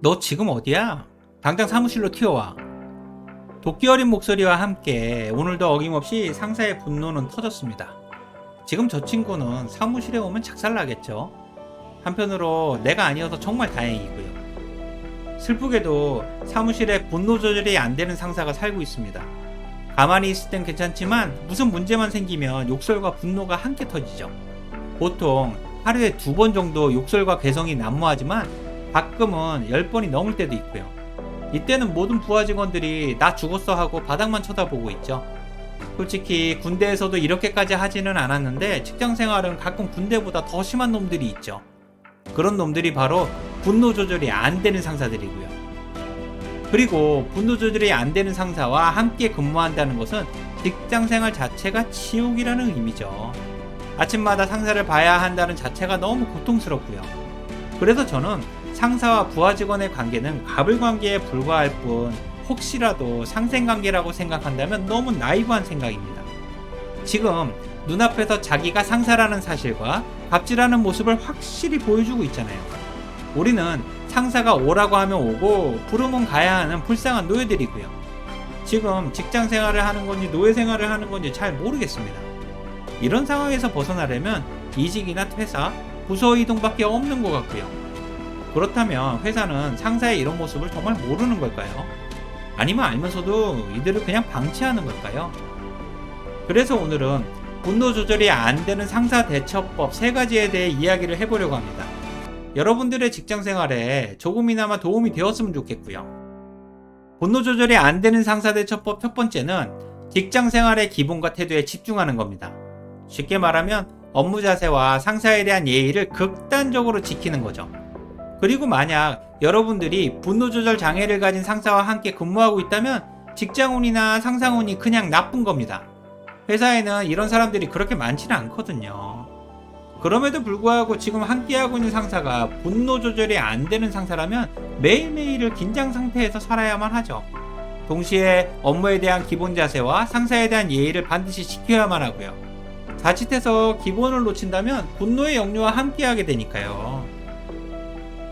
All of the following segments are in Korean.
너 지금 어디야? 당장 사무실로 튀어와. 도끼 어린 목소리와 함께 오늘도 어김없이 상사의 분노는 터졌습니다. 지금 저 친구는 사무실에 오면 작살나겠죠. 한편으로 내가 아니어서 정말 다행이고요. 슬프게도 사무실에 분노 조절이 안 되는 상사가 살고 있습니다. 가만히 있을 땐 괜찮지만 무슨 문제만 생기면 욕설과 분노가 함께 터지죠. 보통 하루에 2번 정도 욕설과 괴성이 난무하지만 가끔은 10번이 넘을 때도 있고요. 이때는 모든 부하 직원들이 나 죽었어 하고 바닥만 쳐다보고 있죠. 솔직히 군대에서도 이렇게까지 하지는 않았는데 직장 생활은 가끔 군대보다 더 심한 놈들이 있죠. 그런 놈들이 바로 분노 조절이 안 되는 상사들이고요. 그리고 분노 조절이 안 되는 상사와 함께 근무한다는 것은 직장 생활 자체가 지옥이라는 의미죠. 아침마다 상사를 봐야 한다는 자체가 너무 고통스럽고요. 그래서 저는 상사와 부하 직원의 관계는 갑을 관계에 불과할 뿐 혹시라도 상생관계라고 생각한다면 너무 나이브한 생각입니다. 지금 눈앞에서 자기가 상사라는 사실과 갑질하는 모습을 확실히 보여주고 있잖아요. 우리는 상사가 오라고 하면 오고 부르면 가야 하는 불쌍한 노예들이고요. 지금 직장 생활을 하는 건지 노예 생활을 하는 건지 잘 모르겠습니다. 이런 상황에서 벗어나려면 이직이나 퇴사, 부서 이동밖에 없는 것 같고요. 그렇다면 회사는 상사의 이런 모습을 정말 모르는 걸까요? 아니면 알면서도 이들을 그냥 방치하는 걸까요? 그래서 오늘은 분노 조절이 안 되는 상사 대처법 3가지에 대해 이야기를 해보려고 합니다. 여러분들의 직장 생활에 조금이나마 도움이 되었으면 좋겠고요. 분노 조절이 안 되는 상사 대처법 첫 번째는 직장 생활의 기본과 태도에 집중하는 겁니다. 쉽게 말하면 업무 자세와 상사에 대한 예의를 극단적으로 지키는 거죠. 그리고 만약 여러분들이 분노 조절 장애를 가진 상사와 함께 근무하고 있다면 직장운이나 상사운이 그냥 나쁜 겁니다. 회사에는 이런 사람들이 그렇게 많지는 않거든요. 그럼에도 불구하고 지금 함께하고 있는 상사가 분노 조절이 안 되는 상사라면 매일매일을 긴장 상태에서 살아야만 하죠. 동시에 업무에 대한 기본 자세와 상사에 대한 예의를 반드시 지켜야만 하고요. 자칫해서 기본을 놓친다면 분노의 역류와 함께하게 되니까요.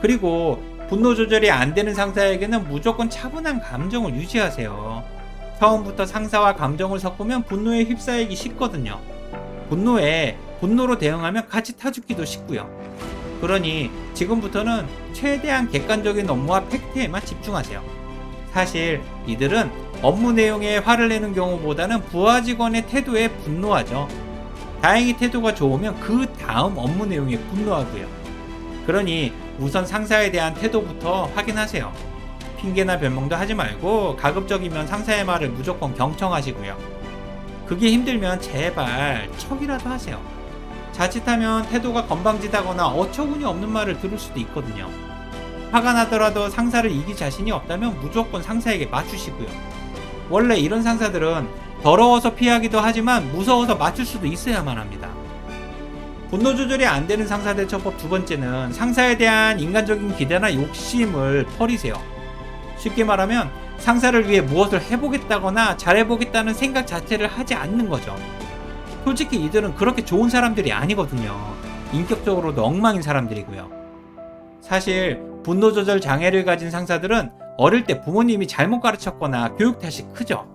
그리고 분노 조절이 안 되는 상사에게는 무조건 차분한 감정을 유지하세요. 처음부터 상사와 감정을 섞으면 분노에 휩싸이기 쉽거든요. 분노에 분노로 대응하면 같이 타죽기도 쉽고요. 그러니 지금부터는 최대한 객관적인 업무와 팩트에만 집중하세요. 사실 이들은 업무 내용에 화를 내는 경우보다는 부하 직원의 태도에 분노하죠. 다행히 태도가 좋으면 그 다음 업무 내용에 분노하고요. 그러니 우선 상사에 대한 태도부터 확인하세요. 핑계나 변명도 하지 말고 가급적이면 상사의 말을 무조건 경청하시고요. 그게 힘들면 제발 척이라도 하세요. 자칫하면 태도가 건방지다거나 어처구니 없는 말을 들을 수도 있거든요. 화가 나더라도 상사를 이길 자신이 없다면 무조건 상사에게 맞추시고요. 원래 이런 상사들은 더러워서 피하기도 하지만 무서워서 맞출 수도 있어야만 합니다. 분노 조절이 안 되는 상사 대처법 2번째는 상사에 대한 인간적인 기대나 욕심을 버리세요. 쉽게 말하면 상사를 위해 무엇을 해보겠다거나 잘해보겠다는 생각 자체를 하지 않는 거죠. 솔직히 이들은 그렇게 좋은 사람들이 아니거든요. 인격적으로도 엉망인 사람들이고요. 사실 분노 조절 장애를 가진 상사들은 어릴 때 부모님이 잘못 가르쳤거나 교육 탓이 크죠.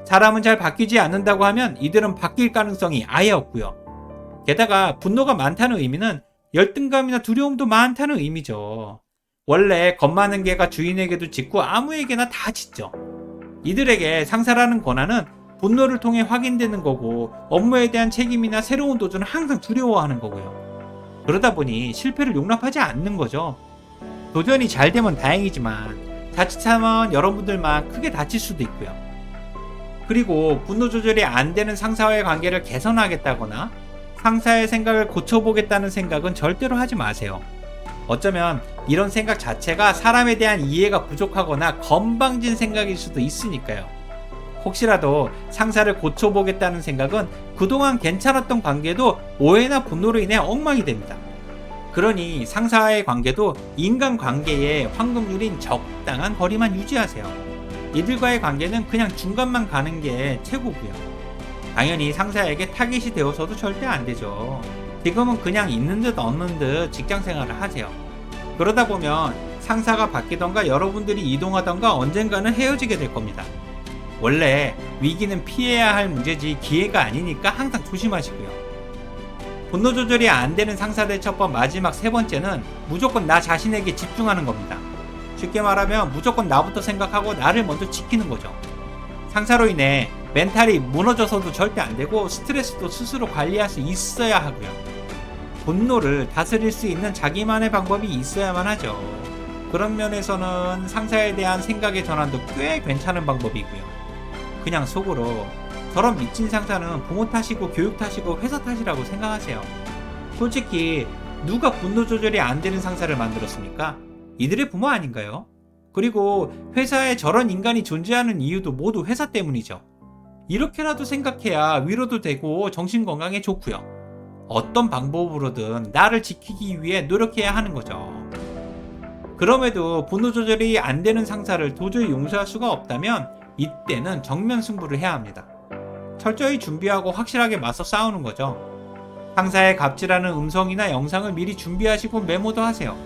사람은 잘 바뀌지 않는다고 하면 이들은 바뀔 가능성이 아예 없고요. 게다가 분노가 많다는 의미는 열등감이나 두려움도 많다는 의미죠. 원래 겁 많은 개가 주인에게도 짖고 아무에게나 다 짖죠. 이들에게 상사라는 권한은 분노를 통해 확인되는 거고 업무에 대한 책임이나 새로운 도전을 항상 두려워하는 거고요. 그러다 보니 실패를 용납하지 않는 거죠. 도전이 잘 되면 다행이지만 자칫하면 여러분들만 크게 다칠 수도 있고요. 그리고 분노 조절이 안 되는 상사와의 관계를 개선하겠다거나 상사의 생각을 고쳐보겠다는 생각은 절대로 하지 마세요. 어쩌면 이런 생각 자체가 사람에 대한 이해가 부족하거나 건방진 생각일 수도 있으니까요. 혹시라도 상사를 고쳐보겠다는 생각은 그동안 괜찮았던 관계도 오해나 분노로 인해 엉망이 됩니다. 그러니 상사와의 관계도 인간관계의 황금률인 적당한 거리만 유지하세요. 이들과의 관계는 그냥 중간만 가는 게 최고고요. 당연히 상사에게 타깃이 되어서도 절대 안 되죠. 지금은 그냥 있는 듯 없는 듯 직장 생활을 하세요. 그러다 보면 상사가 바뀌던가 여러분들이 이동하던가 언젠가는 헤어지게 될 겁니다. 원래 위기는 피해야 할 문제지 기회가 아니니까 항상 조심하시고요. 분노 조절이 안 되는 상사 대처법 마지막 세 번째는 무조건 나 자신에게 집중하는 겁니다. 쉽게 말하면 무조건 나부터 생각하고 나를 먼저 지키는 거죠. 상사로 인해 멘탈이 무너져서도 절대 안 되고 스트레스도 스스로 관리할 수 있어야 하고요. 분노를 다스릴 수 있는 자기만의 방법이 있어야만 하죠. 그런 면에서는 상사에 대한 생각의 전환도 꽤 괜찮은 방법이고요. 그냥 속으로 저런 미친 상사는 부모 탓이고 교육 탓이고 회사 탓이라고 생각하세요. 솔직히 누가 분노 조절이 안 되는 상사를 만들었습니까? 이들의 부모 아닌가요? 그리고 회사에 저런 인간이 존재하는 이유도 모두 회사 때문이죠. 이렇게라도 생각해야 위로도 되고 정신건강에 좋고요. 어떤 방법으로든 나를 지키기 위해 노력해야 하는 거죠. 그럼에도 분노 조절이 안 되는 상사를 도저히 용서할 수가 없다면 이때는 정면 승부를 해야 합니다. 철저히 준비하고 확실하게 맞서 싸우는 거죠. 상사의 갑질하는 음성이나 영상을 미리 준비하시고 메모도 하세요.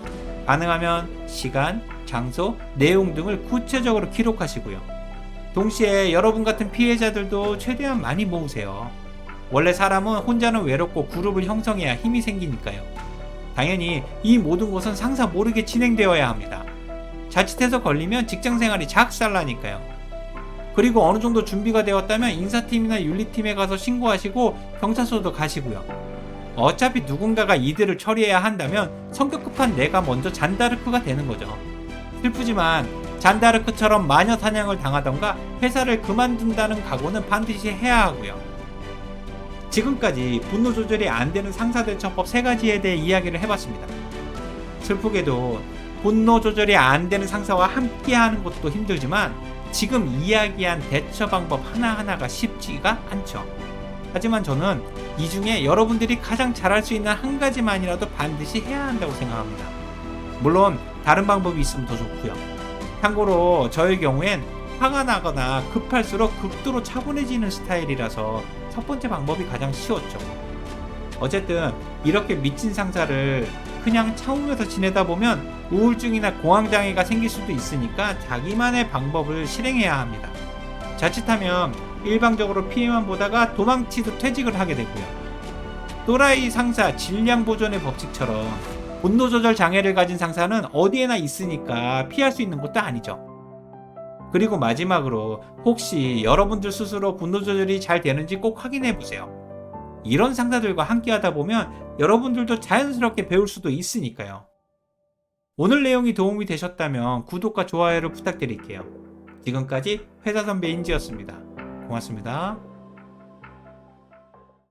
가능하면 시간, 장소, 내용 등을 구체적으로 기록하시고요. 동시에 여러분 같은 피해자들도 최대한 많이 모으세요. 원래 사람은 혼자는 외롭고 그룹을 형성해야 힘이 생기니까요. 당연히 이 모든 것은 상사 모르게 진행되어야 합니다. 자칫해서 걸리면 직장생활이 작살나니까요. 그리고 어느 정도 준비가 되었다면 인사팀이나 윤리팀에 가서 신고하시고 경찰서도 가시고요. 어차피 누군가가 이들을 처리해야 한다면 성격 급한 내가 먼저 잔다르크가 되는 거죠. 슬프지만 잔다르크처럼 마녀 사냥을 당하던가 회사를 그만둔다는 각오는 반드시 해야 하고요. 지금까지 분노 조절이 안 되는 상사 대처법 3가지에 대해 이야기를 해봤습니다. 슬프게도 분노 조절이 안 되는 상사와 함께 하는 것도 힘들지만 지금 이야기한 대처 방법 하나하나가 쉽지가 않죠. 하지만 저는 이 중에 여러분들이 가장 잘할 수 있는 한 가지만이라도 반드시 해야 한다고 생각합니다. 물론 다른 방법이 있으면 더 좋고요. 참고로 저의 경우엔 화가 나거나 급할수록 극도로 차분해지는 스타일이라서 첫 번째 방법이 가장 쉬웠죠. 어쨌든 이렇게 미친 상사를 그냥 참으면서 지내다 보면 우울증이나 공황장애가 생길 수도 있으니까 자기만의 방법을 실행해야 합니다. 자칫하면 일방적으로 피해만 보다가 도망치듯 퇴직을 하게 되고요. 또라이 상사 질량 보존의 법칙처럼 분노 조절 장애를 가진 상사는 어디에나 있으니까 피할 수 있는 것도 아니죠. 그리고 마지막으로 혹시 여러분들 스스로 분노 조절이 잘 되는지 꼭 확인해 보세요. 이런 상사들과 함께 하다 보면 여러분들도 자연스럽게 배울 수도 있으니까요. 오늘 내용이 도움이 되셨다면 구독과 좋아요를 부탁드릴게요. 지금까지 회사 선배 인지였습니다. 고맙습니다.